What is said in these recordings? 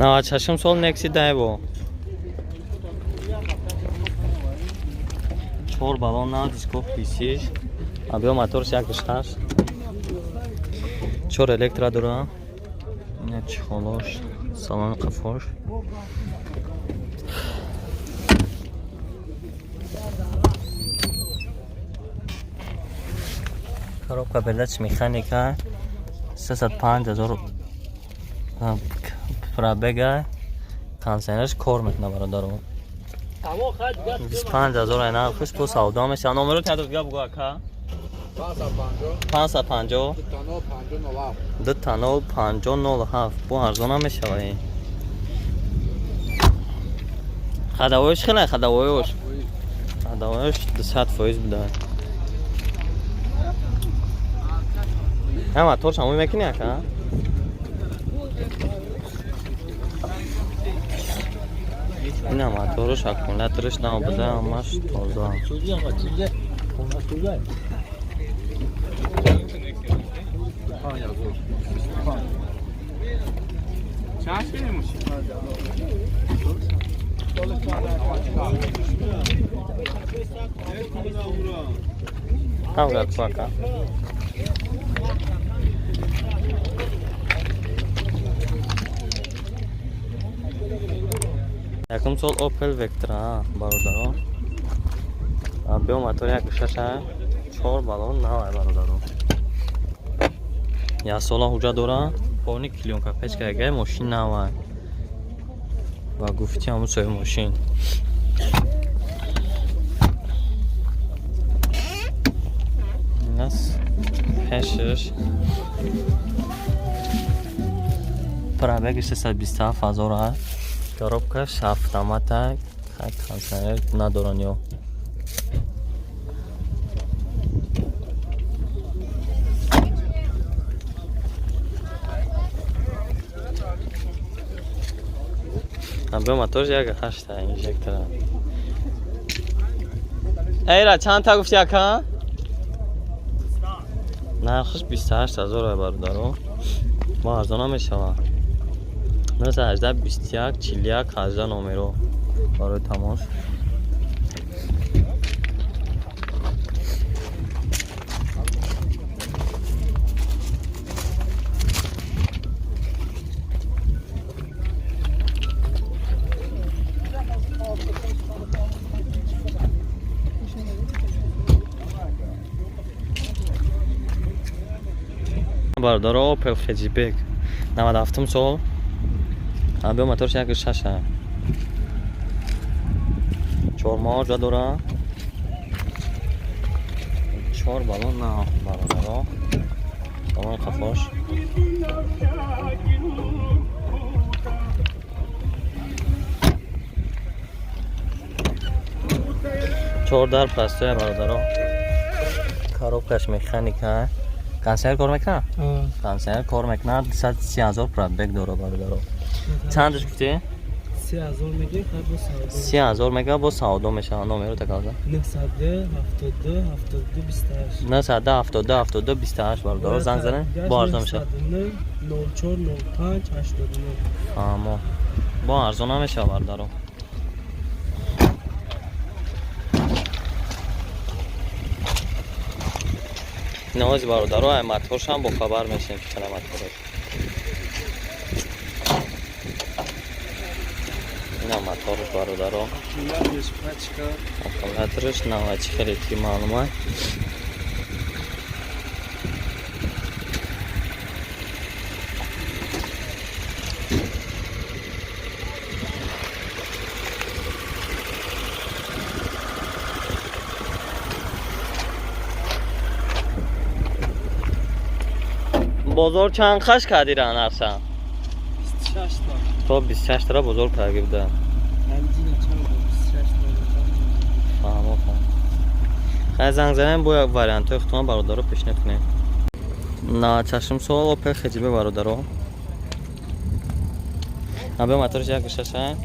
98 سال نکسی ده با 4 балон на дисков писиш авио моторш якш хаст 4 электро дора ина чихолош салон қафош коробка передач механика 305,000 пробега консенерш кор мекунад бародаро 25,000 нархш по савдо мешавад. номеро тадофига бугӯ ака 550 2 5007 бо арзона мешавад. хадавоиш хеле хадавоиш 200% буда. ама торш ҳамои мекунӣ ака ин моторш аккумуляторш набуда ҳамаш тоза. Там как пока. Якум сол Opel Vectra бародаро. Абио мотор 1.6 4 балон навай бародаро. Я сола ҳуҷа дора. Повни клионка печка яга машин навай. Ва гуфти ҳамун сои машин. Нас пешш. Пробег 327,000 коробка автомата кондиционер надорад ё або мотор 1.8 инжектор. эйра чанд та гуфти ака? нархш 28,000 бародаро. мо арзона мешавад. 18 21 41 18 номеро барои тамос. бародаро Opel Hatchback 97 сол абио моторш 1.6 4 моҳ ҷо дора 4 балон на бародаро салон қафош чор дар пластоя бародаро. коробкаш механика консенер кор мекунад. консенер кор мекунад. 230,000 пробег дора бародаро. چندش گفتی؟ 30,000 میگه با سعودی 30,000 میگه با سعودی میشه. نمره تکازه 972 72 28 972 72 28 باردار زنگ زنه با ارزان میشه 04 05 89 اما با ارزان میشه باردارو. نواز باردارو ای موتورش هم با خبر میشین که چنه موتورش اینا موتورش باردارو اکومولاتورش نواچی خیلی کی معلومه. بازار چند خش کردی رن اصلا 26 تا 26 تا بزرگ کرده بوده. فهمو خیلی زنگ زنیم با یک واریانت اختمال برادر رو پیشنهاد کنیم. نه چشم سوال اوپل خجیبه برادر رو نبه موتورش یک ششه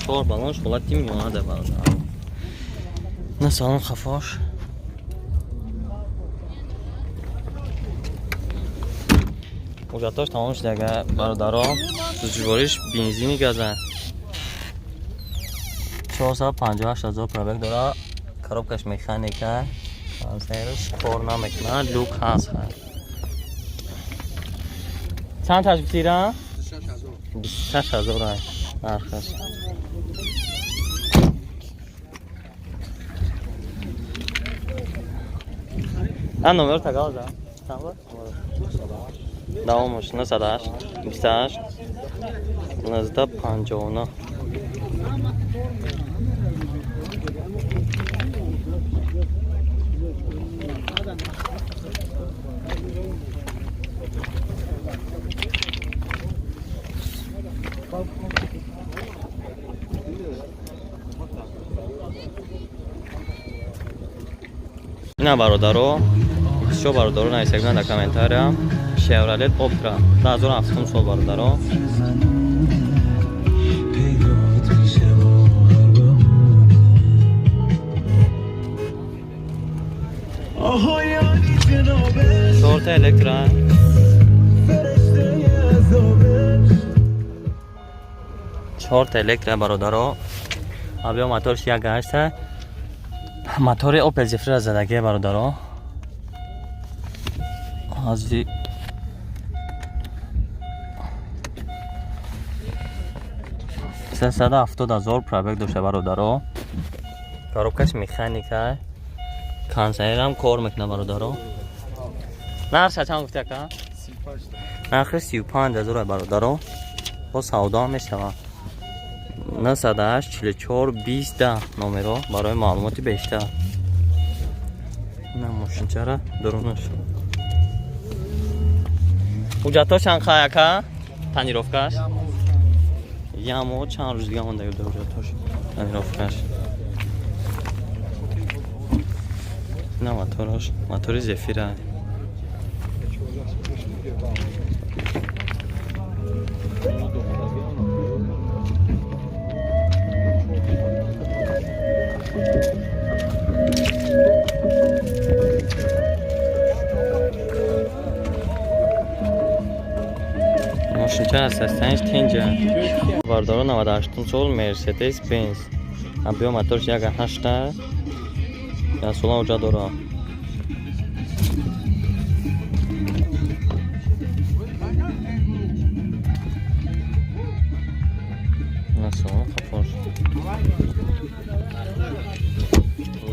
4 بالونش خلاتی میونه برادر نه سالن خفاش حجتاش تمام شده اگه برادرها سوزشوارش بنزینی گزن 458,000 پرابک داره کاروبکش مکانیکه کانسرش کار نمیکنه لوک هست چند تشبیه تیره؟ 26,000 های نرخش این نمبر تقاضا چند بود؟ دوامش 98 28 1959 اینا برادرو شو برادرو نایسگن در کامنتاریا شیورالت اپترا 2007 سال برادرو شورت الکترا شورت الکترا برادرو ابیا موتورش یک گشته موتور اوپل زفیر زدگی برادرو ازی 370,000 پرابک داشته برادرو کاروبکش مکانیکه کانسر هم کار میکنه برادرو نرخش چند گفتی اکا؟ 35 نرخش 35,000 برادرو با سودا میشه 98 44 20 نمره برای معلوماتی بیشتر نه ماشین چرا درونش حجتاش چند خواهی که تنیروفکش یامو چند روز دیگه مونده در حجتاش تنیروفکش نه موتورش موتور زفیره ماشین چه هست؟ استنش تینجه باردارو 98 سال مرسدس بنز ابیا موتورش یک 8 یا سولا اوجا داره نسولا خفاش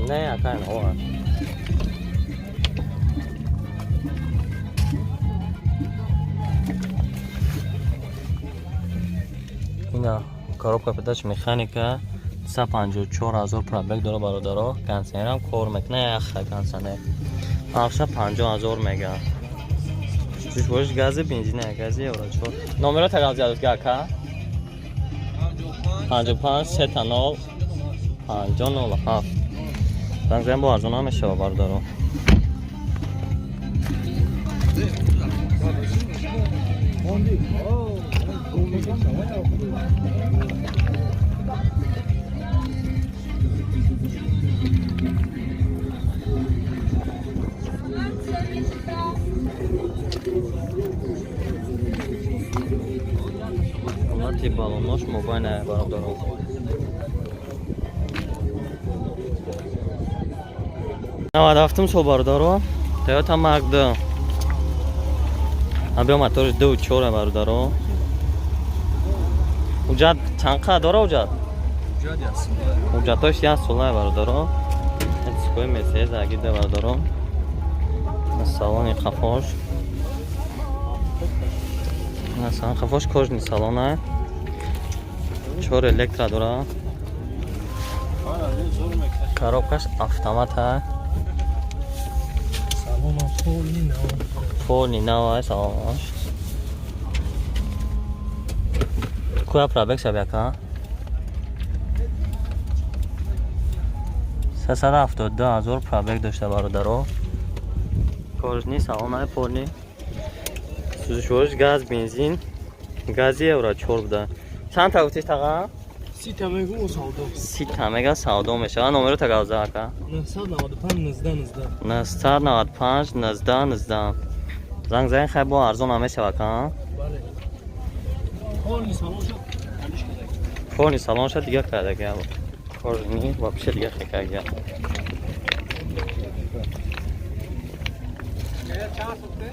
نه اکا این هوا اینا کاروبکا پداش مکانیکه 154,000 پرابک داره برادرها کنسنر هم کار میکنه یخه کنسنر آخشه 50,000 میگه چوش باشش گاز بنزینه گازی اورا چور نمره تقاضا زیادت که اکا 55 3 5007 زنگ با ارزونه میشه برادرها تی بالوناش موبایل نه برادرها نواد هفتم سال برادرها تویوتا مارک 2 ابیا موتورش 2.4 برادرها حجت چند قدر داره حجت؟ حجتاش یک ساله برادرها سکوی مرسدس اگیده برادرها سالان خفاش سالان خفاش کاش نیست سالانه 4 الکترا داره کاروبکش اتومات فول نیناوه سالانش کویا پرابک شبیه که 372,000 پرابک داشته برادرها کارش نیست سالانه فول نی سوزشوارش گاز بنزین گازی اورا چور بوده چند تا گفتیش تقا؟ 30 تمگا سودا 30 تمگا سودا میشه نمره تقاضا اکا 995 19 995 19 19 زنگ زنگ خیلی با ارزون همه شود کن بله کلی سالان شد کلیش کرده فونی سالان شد دیگه کرده که کارنی و پیش دیگه خیلی گیا چند سوخته؟